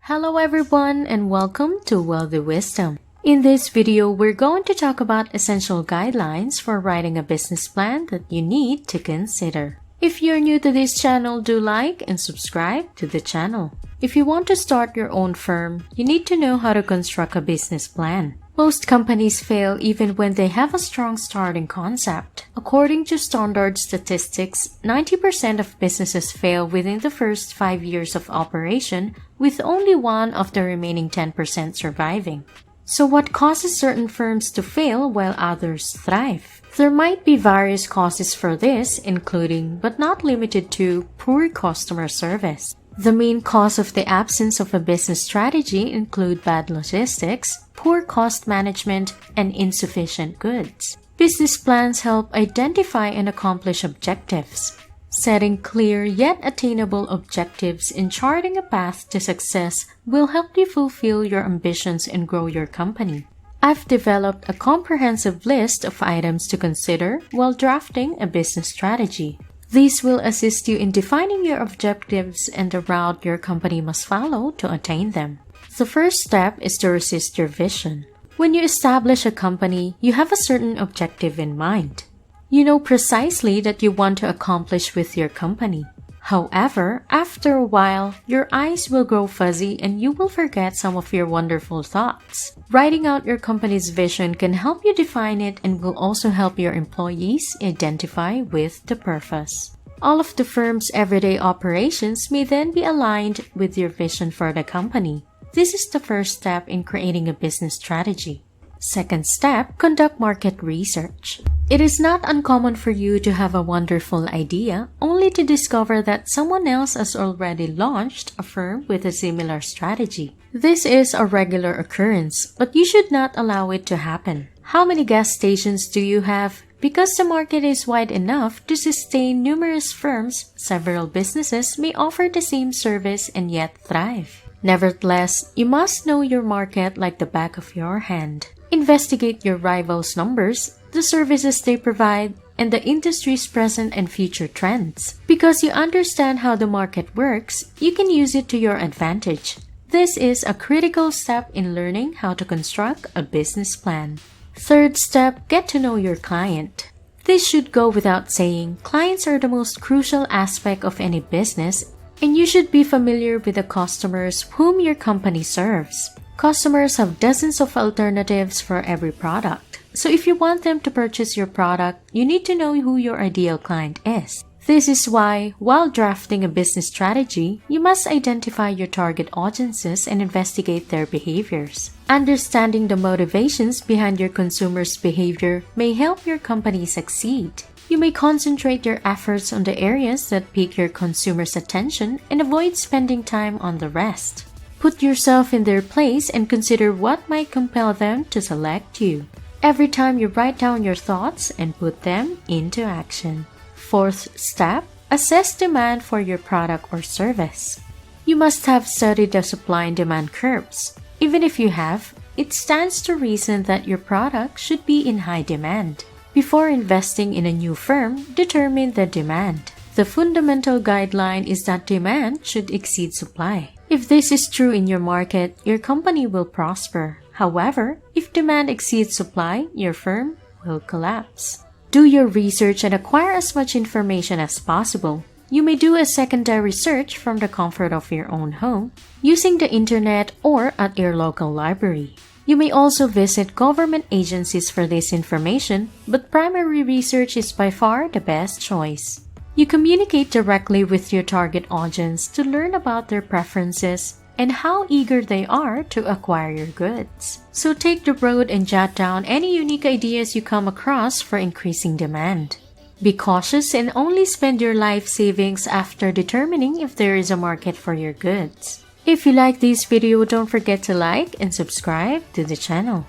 Hello everyone and welcome to Wealthy Wisdom. In this video, we're going to talk about essential guidelines for writing a business plan that you need to consider. If you're new to this channel, do like and subscribe to the channel. If you want to start your own firm, you need to know how to construct a business plan. Most companies fail even when they have a strong starting concept. According to standard statistics, 90% of businesses fail within the first 5 years of operation, with only one of the remaining 10% surviving. So what causes certain firms to fail while others thrive? There might be various causes for this, including but not limited to poor customer service. The main cause of the absence of a business strategy include bad logistics, poor cost management, and insufficient goods. Business plans help identify and accomplish objectives. Setting clear yet attainable objectives and charting a path to success will help you fulfill your ambitions and grow your company. I've developed a comprehensive list of items to consider while drafting a business strategy. These will assist you in defining your objectives and the route your company must follow to attain them. The first step is to resist your vision. When you establish a company, you have a certain objective in mind. You know precisely that you want to accomplish with your company. However, after a while, your eyes will grow fuzzy and you will forget some of your wonderful thoughts. Writing out your company's vision can help you define it and will also help your employees identify with the purpose. All of the firm's everyday operations may then be aligned with your vision for the company. This is the first step in creating a business strategy. Second step, conduct market research. It is not uncommon for you to have a wonderful idea only to discover that someone else has already launched a firm with a similar strategy. This is a regular occurrence, but you should not allow it to happen. How many gas stations do you have? Because the market is wide enough to sustain numerous firms, several businesses may offer the same service and yet thrive. Nevertheless, you must know your market like the back of your hand. Investigate your rivals' numbers, the services they provide, and the industry's present and future trends. Because you understand how the market works, you can use it to your advantage. This is a critical step in learning how to construct a business plan. Third step, get to know your client. This should go without saying. Clients are the most crucial aspect of any business, and you should be familiar with the customers whom your company serves. Customers have dozens of alternatives for every product. So if you want them to purchase your product, you need to know who your ideal client is. This is why, while drafting a business strategy, you must identify your target audiences and investigate their behaviors. Understanding the motivations behind your consumers' behavior may help your company succeed. You may concentrate your efforts on the areas that pique your consumers' attention and avoid spending time on the rest. Put yourself in their place and consider what might compel them to select you. Every time you write down your thoughts and put them into action. Fourth step, assess demand for your product or service. You must have studied the supply and demand curves. Even if you have, it stands to reason that your product should be in high demand. Before investing in a new firm, determine the demand. The fundamental guideline is that demand should exceed supply. If this is true in your market, your company will prosper. However, if demand exceeds supply, your firm will collapse. Do your research and acquire as much information as possible. You may do a secondary search from the comfort of your own home, using the internet or at your local library. You may also visit government agencies for this information, but primary research is by far the best choice. You communicate directly with your target audience to learn about their preferences and how eager they are to acquire your goods. So take the road and jot down any unique ideas you come across for increasing demand. Be cautious and only spend your life savings after determining if there is a market for your goods. If you like this video, don't forget to like and subscribe to the channel.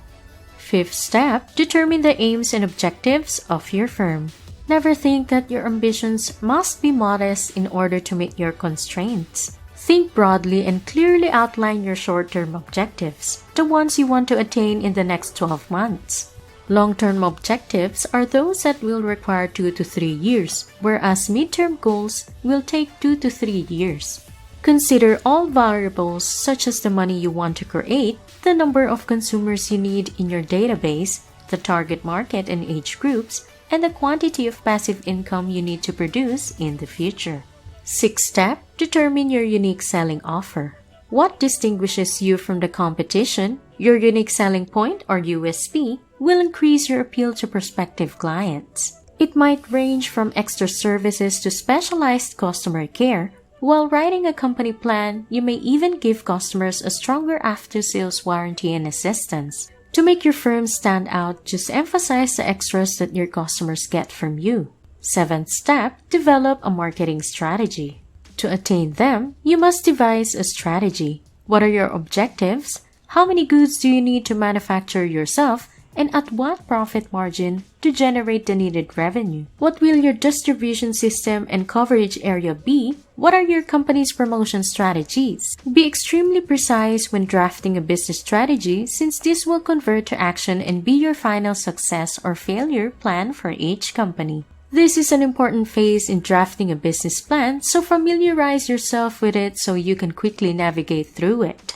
Fifth step, determine the aims and objectives of your firm. Never think that your ambitions must be modest in order to meet your constraints. Think broadly and clearly outline your short-term objectives, the ones you want to attain in the next 12 months. Long-term objectives are those that will require 2 to 3 years, whereas mid-term goals will take 2 to 3 years. Consider all variables such as the money you want to create, the number of consumers you need in your database, the target market and age groups, and the quantity of passive income you need to produce in the future. 6th step, determine your unique selling offer. What distinguishes you from the competition, your unique selling point or USP, will increase your appeal to prospective clients. It might range from extra services to specialized customer care. While writing a company plan, you may even give customers a stronger after-sales warranty and assistance. To make your firm stand out, just emphasize the extras that your customers get from you. 7th step, develop a marketing strategy. To attain them, you must devise a strategy. What are your objectives? How many goods do you need to manufacture yourself? And at what profit margin to generate the needed revenue? What will your distribution system and coverage area be? What are your company's promotion strategies? Be extremely precise when drafting a business strategy, since this will convert to action and be your final success or failure plan for each company. This is an important phase in drafting a business plan, so familiarize yourself with it so you can quickly navigate through it.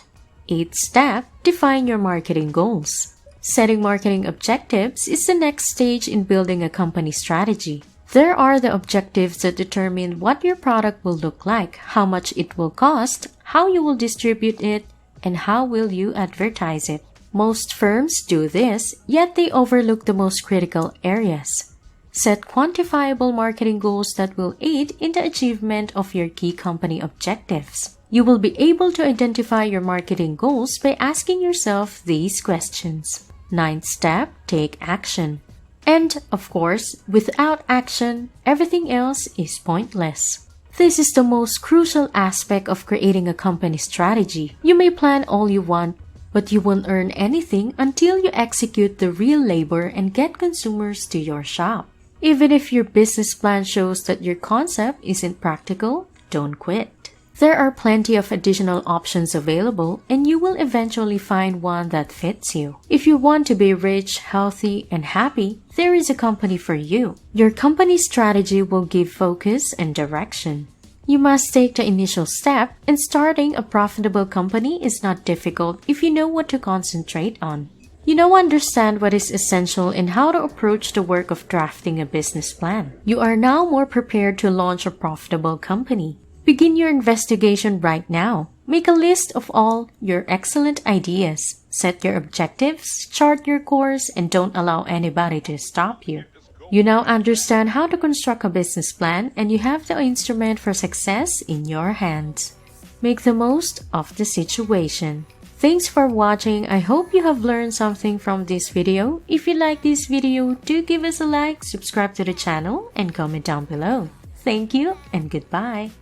8th step, define your marketing goals. Setting marketing objectives is the next stage in building a company strategy. There are the objectives that determine what your product will look like, how much it will cost, how you will distribute it, and how will you advertise it. Most firms do this, yet they overlook the most critical areas. Set quantifiable marketing goals that will aid in the achievement of your key company objectives. You will be able to identify your marketing goals by asking yourself these questions. 9th step, take action. And, of course, without action, everything else is pointless. This is the most crucial aspect of creating a company strategy. You may plan all you want, but you won't earn anything until you execute the real labor and get consumers to your shop. Even if your business plan shows that your concept isn't practical, don't quit. There are plenty of additional options available, and you will eventually find one that fits you. If you want to be rich, healthy, and happy, there is a company for you. Your company strategy will give focus and direction. You must take the initial step, and starting a profitable company is not difficult if you know what to concentrate on. You now understand what is essential and how to approach the work of drafting a business plan. You are now more prepared to launch a profitable company. Begin your investigation right now. Make a list of all your excellent ideas. Set your objectives, chart your course, and don't allow anybody to stop you. You now understand how to construct a business plan, and you have the instrument for success in your hands. Make the most of the situation. Thanks for watching. I hope you have learned something from this video. If you like this video, do give us a like, subscribe to the channel, and comment down below. Thank you and goodbye.